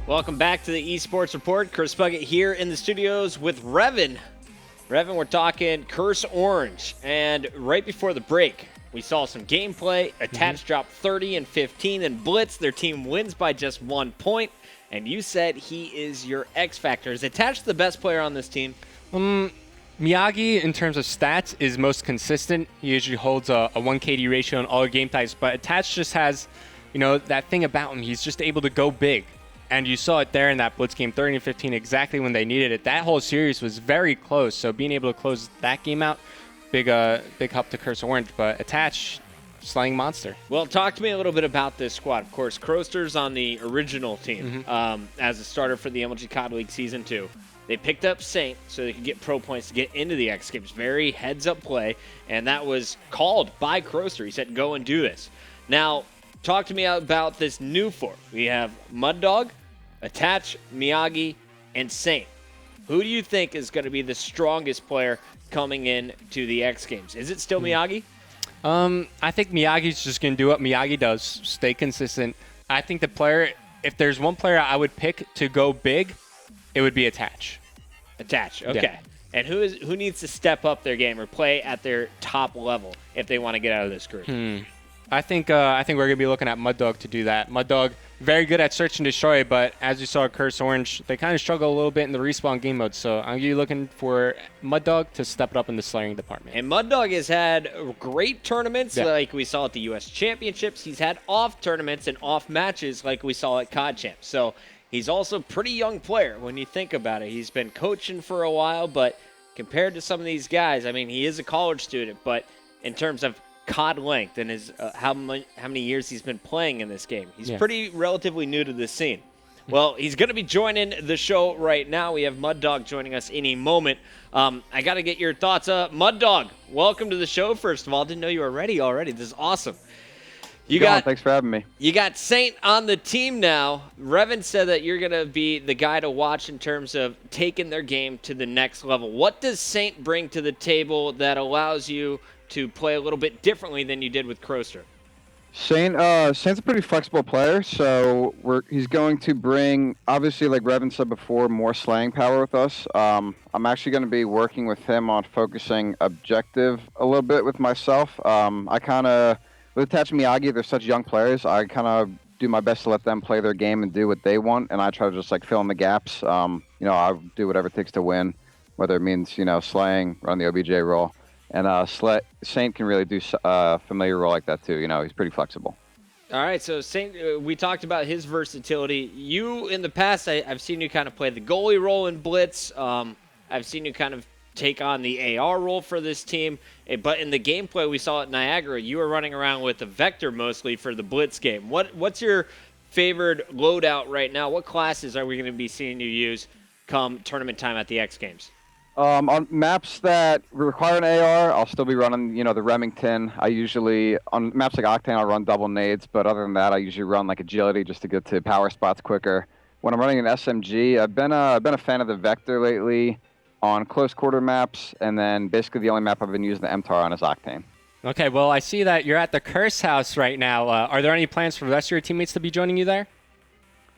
Welcome back to the eSports Report. Chris Puckett here in the studios with Revan. Revan, we're talking Curse Orange. And right before the break, we saw some gameplay. Attach dropped 30 and 15 in Blitz. Their team wins by just 1 point. And you said he is your X Factor. Is Attach the best player on this team? Miyagi, in terms of stats, is most consistent. He usually holds a 1 KD ratio in all game types. But Attach just has, that thing about him. He's just able to go big. And you saw it there in that Blitz game, 30 and 15, exactly when they needed it. That whole series was very close, so being able to close that game out, big help to Curse Orange. But Attach, slaying monster. Well, talk to me a little bit about this squad. Of course, Kroster's on the original team as a starter for the MLG COD League Season 2. They picked up Saint so they could get pro points to get into the X Games. Very heads-up play, and that was called by Kroster. He said, go and do this. Now, talk to me about this new four. We have Muddawg, Attach, Miyagi, and Saint. Who do you think is going to be the strongest player coming in to the X Games? Is it still Miyagi? I think Miyagi's just going to do what Miyagi does, stay consistent. I think the player, if there's one player I would pick to go big, it would be Attach. Attach, okay. Yeah. And who needs to step up their game or play at their top level if they want to get out of this group? I think we're going to be looking at Muddawg to do that. Muddawg, very good at search and destroy, but as you saw at Curse Orange, they kind of struggle a little bit in the respawn game mode. So I'm going to be looking for Muddawg to step it up in the slaying department. And Muddawg has had great tournaments like we saw at the U.S. Championships. He's had off tournaments and off matches like we saw at COD Champs. So he's also a pretty young player when you think about it. He's been coaching for a while, but compared to some of these guys, I mean, he is a college student, but in terms of COD length and his how many years he's been playing in this game, he's pretty relatively new to this scene. Well, he's going to be joining the show right now. We have Muddawg joining us in a moment. I got to get your thoughts. Muddawg, welcome to the show, first of all. Didn't know you were ready already. This is awesome. Thanks for having me. You got Saint on the team now. Revan said that you're going to be the guy to watch in terms of taking their game to the next level. What does Saint bring to the table that allows you to play a little bit differently than you did with Kroster? Saint's a pretty flexible player, so he's going to bring, obviously, like Revan said before, more slaying power with us. I'm actually going to be working with him on focusing objective a little bit with myself. With Attach and Miyagi, they're such young players. I kind of do my best to let them play their game and do what they want, and I try to just fill in the gaps. I'll do whatever it takes to win, whether it means slaying, run the OBJ role. And Saint can really do a familiar role like that too. He's pretty flexible. All right, so Saint, we talked about his versatility. You, in the past, I've seen you kind of play the goalie role in Blitz. I've seen you kind of take on the AR role for this team. But in the gameplay we saw at Niagara, you were running around with a Vector mostly for the Blitz game. What's your favored loadout right now? What classes are we going to be seeing you use come tournament time at the X Games? On maps that require an AR, I'll still be running, the Remington. On maps like Octane, I'll run double nades, but other than that, I usually run agility just to get to power spots quicker. When I'm running an SMG, I've been a fan of the Vector lately on close quarter maps, and then basically the only map I've been using the MTAR on is Octane. Okay, well, I see that you're at the Curse House right now. Are there any plans for the rest of your teammates to be joining you there?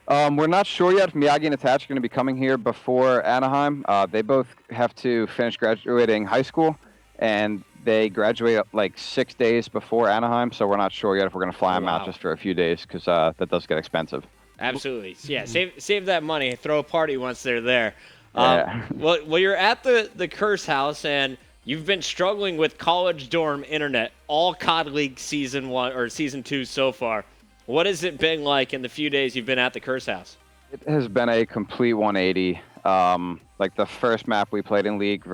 We're not sure yet if Miyagi and Attach are going to be coming here before Anaheim. They both have to finish graduating high school, and they graduate 6 days before Anaheim, so we're not sure yet if we're going to fly them out just for a few days, because that does get expensive. Absolutely. Yeah, save that money. Throw a party once they're there. Well, you're at the Curse House, and you've been struggling with college dorm internet all COD League Season 1 or Season 2 so far. What has it been like in the few days you've been at the Curse House? It has been a complete 180. The first map we played in League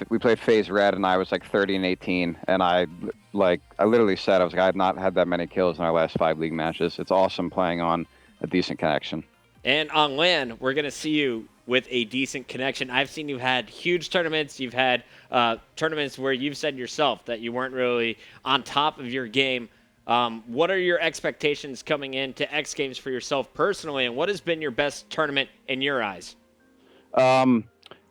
we played Phase Red, and I was 30 and 18, and I literally said, I had not had that many kills in our last 5 League matches. It's awesome playing on a decent connection. And on LAN, we're going to see you with a decent connection. I've seen you had huge tournaments. You've had tournaments where you've said yourself that you weren't really on top of your game. What are your expectations coming into X Games for yourself personally, and what has been your best tournament in your eyes?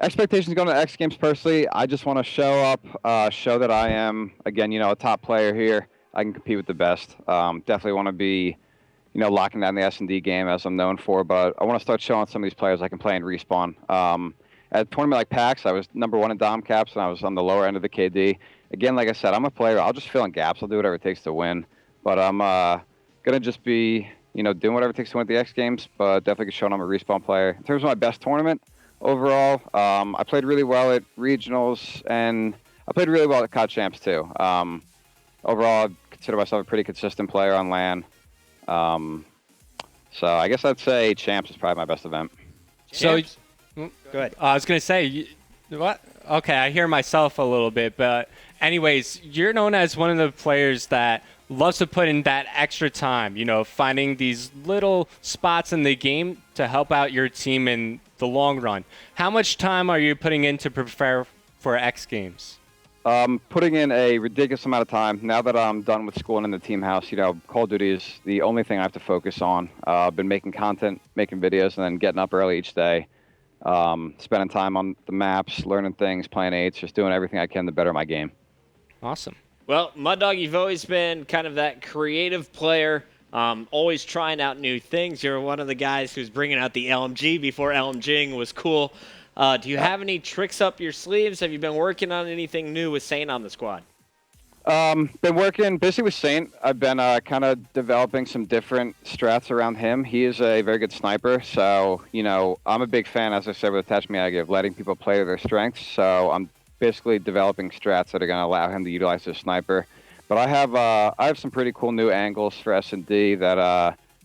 Expectations going to X Games personally, I just want to show up, show that I am, again, a top player here. I can compete with the best. Definitely want to be, locking down the S&D game as I'm known for. But I want to start showing some of these players I can play in Respawn. At a tournament like PAX, I was #1 in Dom caps, and I was on the lower end of the KD. Again, like I said, I'm a player. I'll just fill in gaps. I'll do whatever it takes to win. But I'm gonna just be, doing whatever it takes to win at the X Games. But definitely showing I'm a Respawn player. In terms of my best tournament overall, I played really well at regionals, and I played really well at COD Champs too. Overall, I consider myself a pretty consistent player on LAN. So I guess I'd say Champs is probably my best event. Champs? So, Go ahead. I was going to say, what? Okay, I hear myself a little bit, but anyways, you're known as one of the players that loves to put in that extra time, finding these little spots in the game to help out your team in the long run. How much time are you putting in to prepare for X Games? Putting in a ridiculous amount of time. Now that I'm done with school and in the team house, Call of Duty is the only thing I have to focus on. I've been making content, making videos, and then getting up early each day. Spending time on the maps, learning things, playing eights, just doing everything I can to better my game. Awesome. Well, Muddawg, you've always been kind of that creative player, always trying out new things. You're one of the guys who's bringing out the LMG before LMGing was cool. Do you have any tricks up your sleeves? Have you been working on anything new with Saint on the squad? Been working busy with Saint. I've been kind of developing some different strats around him. He is a very good sniper, so I'm a big fan, as I said, with Attach Miyagi, of letting people play to their strengths. So I'm basically developing strats that are going to allow him to utilize his sniper. But I have some pretty cool new angles for S&D that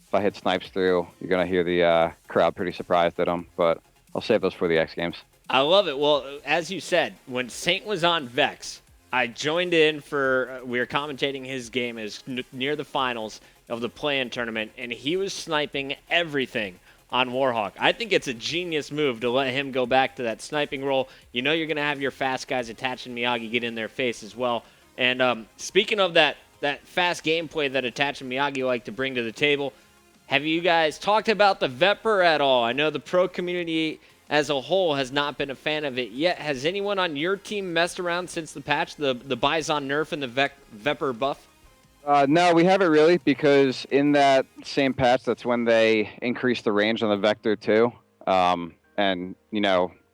if I hit snipes through, you're going to hear the crowd pretty surprised at them. But I'll save those for the X Games. I love it. Well, as you said, when Saint was on Vex, I joined in we were commentating his game as near the finals of the play-in tournament, and he was sniping everything on Warhawk. I think it's a genius move to let him go back to that sniping role. You're going to have your fast guys Attach and Miyagi get in their face as well. And speaking of that fast gameplay that Attach and Miyagi like to bring to the table, have you guys talked about the Vepr at all? I know the pro community as a whole has not been a fan of it yet. Has anyone on your team messed around since the patch, the Bison nerf and the Vepr buff? No, we haven't really, because in that same patch, that's when they increased the range on the Vector too. And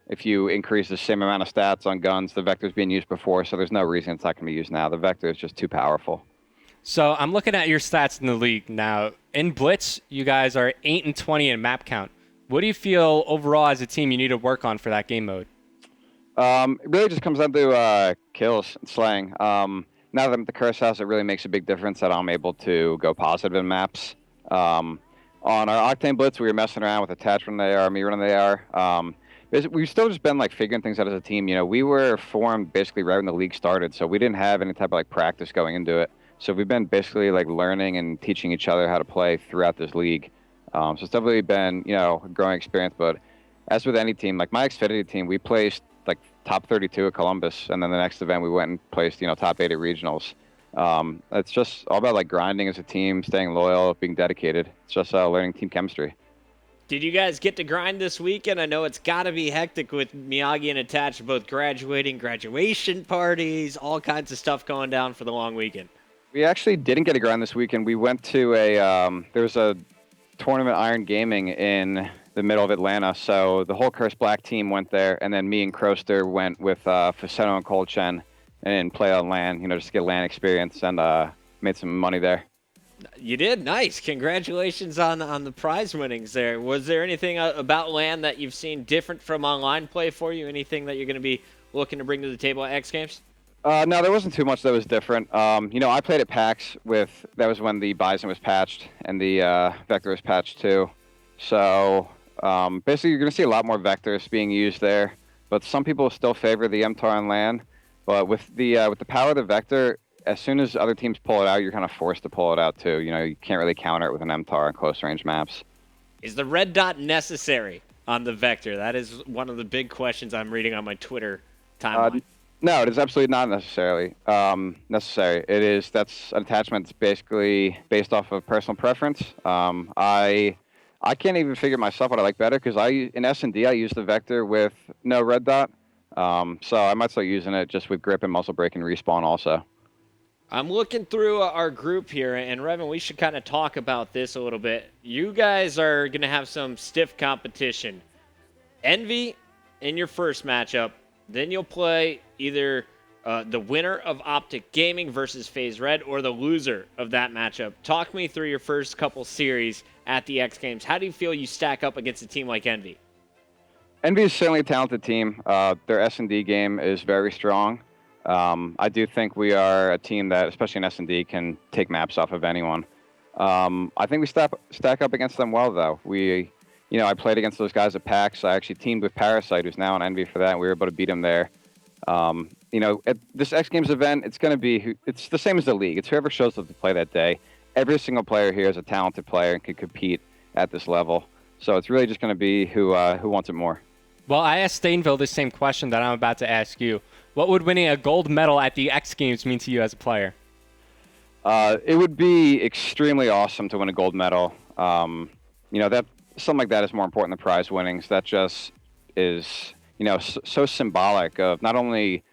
if you increase the same amount of stats on guns, the Vector's being used before, so there's no reason it's not going to be used now. The Vector is just too powerful. So I'm looking at your stats in the league now. In Blitz, you guys are 8-20 in map count. What do you feel overall as a team you need to work on for that game mode? It really just comes down to kills and slaying. Now that I'm at the Curse House, it really makes a big difference that I'm able to go positive in maps. On our Octane Blitz, we were messing around with attachment AR, me running the AR. We've still just been figuring things out as a team. We were formed basically right when the league started, so we didn't have any type of practice going into it. So we've been basically learning and teaching each other how to play throughout this league. So it's definitely been, a growing experience. But as with any team, my Xfinity team, we placed top 32 at Columbus, and then the next event we went and placed, top 8 at regionals. It's just all about grinding as a team, staying loyal, being dedicated. It's just learning team chemistry. Did you guys get to grind this weekend? I know it's got to be hectic with Miyagi and Attach both graduation parties, all kinds of stuff going down for the long weekend. We actually didn't get a grind this weekend. We went to there was a tournament, Iron Gaming, in the middle of Atlanta. So the whole Curse Black team went there, and then me and Kroster went with Faceno and Colchen and played on LAN, just to get LAN experience, and made some money there. You did? Nice. Congratulations on the prize winnings there. Was there anything about LAN that you've seen different from online play for you? Anything that you're going to be looking to bring to the table at X Games? No, there wasn't too much that was different. I played at PAX that was when the Bison was patched and the Vector was patched too. So basically you're going to see a lot more Vectors being used there, but some people still favor the MTAR on LAN. But with the power of the Vector, as soon as other teams pull it out, you're kind of forced to pull it out too. You can't really counter it with an MTAR on close range maps. Is the red dot necessary on the Vector? That is one of the big questions I'm reading on my Twitter timeline. No, it is absolutely not necessary. That's an attachment that's basically based off of personal preference. I can't even figure myself what I like better, because in S&D I use the Vector with no red dot. So I might start using it just with grip and muscle break and respawn also. I'm looking through our group here, and Revan, we should kind of talk about this a little bit. You guys are going to have some stiff competition. Envy in your first matchup, then you'll play either the winner of Optic Gaming versus FaZe Red or the loser of that matchup. Talk me through your first couple series at the X Games. How do you feel you stack up against a team like Envy? Envy is certainly a talented team. Their S&D game is very strong. I do think we are a team that, especially in S&D, can take maps off of anyone. I think we stack up against them well, though. I played against those guys at PAX. I actually teamed with Parasite, who's now on Envy for that. And we were able to beat him there. At this X Games event, it's the same as the league. It's whoever shows up to play that day. Every single player here is a talented player and can compete at this level. So it's really just going to be who wants it more. Well, I asked Stainville the same question that I'm about to ask you. What would winning a gold medal at the X Games mean to you as a player? It would be extremely awesome to win a gold medal. That something like that is more important than prize winnings. That just is, so symbolic of not only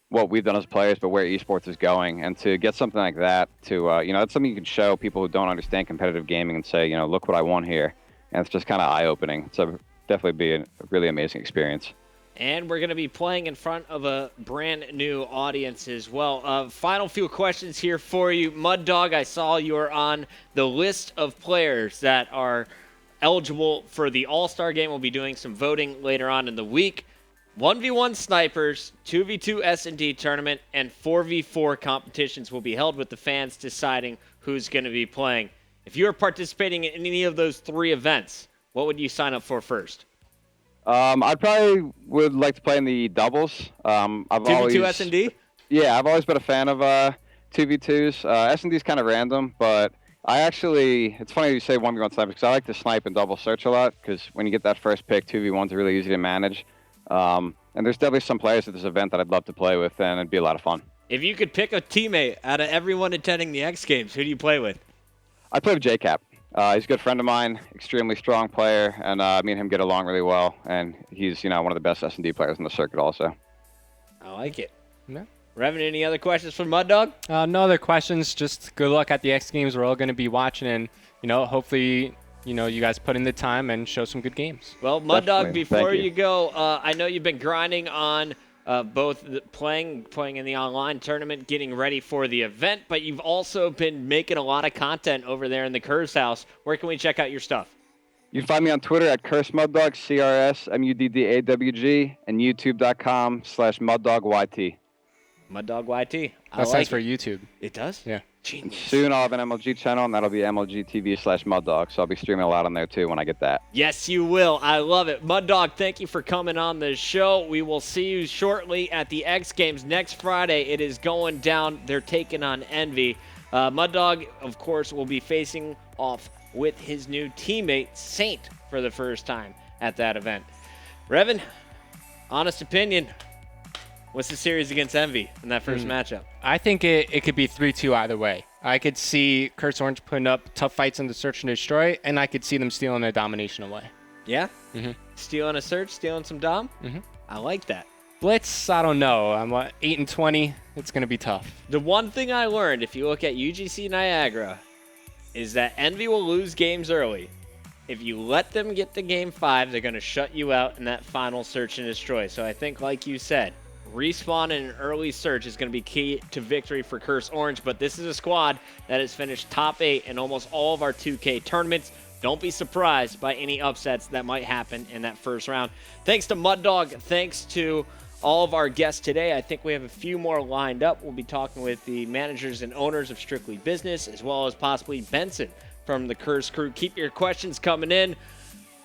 what we've done as players, but where esports is going. And to get something like that, that's something you can show people who don't understand competitive gaming and say, look what I won here. And it's just kind of eye-opening. So definitely be a really amazing experience. And we're going to be playing in front of a brand new audience as well. Final few questions here for you. Muddawg, I saw you're on the list of players that are eligible for the All-Star game. We'll be doing some voting later on in the week. 1v1 snipers, 2v2 S&D tournament, and 4v4 competitions will be held with the fans deciding who's going to be playing. If you're participating in any of those three events, what would you sign up for first? I probably would like to play in the doubles. 2v2 S&D? Yeah, I've always been a fan of 2v2s. S&D is kind of random, but it's funny you say 1v1 sniper because I like to snipe and double search a lot because when you get that first pick, 2v1s are really easy to manage. And there's definitely some players at this event that I'd love to play with, and it'd be a lot of fun. If you could pick a teammate out of everyone attending the X Games, who do you play with? I play with JCap. He's a good friend of mine, extremely strong player, and me and him get along really well. And he's, one of the best S&D players in the circuit also. I like it. Yeah. Revan, any other questions from Muddawg? No other questions. Just good luck at the X Games. We're all going to be watching, and hopefully, you guys put in the time and show some good games. Well, Muddawg, before you go, I know you've been grinding on both playing in the online tournament, getting ready for the event, but you've also been making a lot of content over there in the Curse House. Where can we check out your stuff? You can find me on Twitter at CurseMuddawg, CRSMUDDAWG, and YouTube.com/MuddawgYT. MuddawgYT. That stands for YouTube. It does? Yeah. And soon I'll have an MLG channel, and that'll be MLG TV/Muddawg, so I'll be streaming a lot on there too when I get that. Yes, you will. I love it. Muddawg, thank you for coming on the show. We will see you shortly at the X Games next Friday. It is going down. They're taking on Envy. Muddawg, of course, will be facing off with his new teammate, Saint, for the first time at that event. Revan, honest opinion, what's the series against Envy in that first matchup? I think it could be 3-2 either way. I could see Curse Orange putting up tough fights in the Search and Destroy, and I could see them stealing a domination away. Yeah? Mm-hmm. Stealing a Search, stealing some Dom? Mm-hmm. I like that. Blitz, I don't know. I'm 8-20. It's going to be tough. The one thing I learned, if you look at UGC Niagara, is that Envy will lose games early. If you let them get to Game 5, they're going to shut you out in that final Search and Destroy. So I think, like you said, respawn in an early Search is going to be key to victory for Curse Orange. But this is a squad that has finished top 8 in almost all of our 2K tournaments. Don't be surprised by any upsets that might happen in that first round. Thanks to Muddawg. Thanks to all of our guests today. I think we have a few more lined up. We'll be talking with the managers and owners of Strictly Business, as well as possibly Benson from the Curse crew. Keep your questions coming in,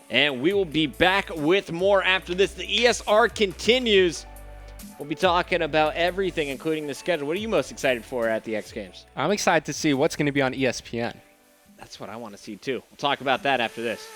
and we will be back with more after this. The ESR continues. We'll be talking about everything, including the schedule. What are you most excited for at the X Games? I'm excited to see what's going to be on ESPN. That's what I want to see, too. We'll talk about that after this.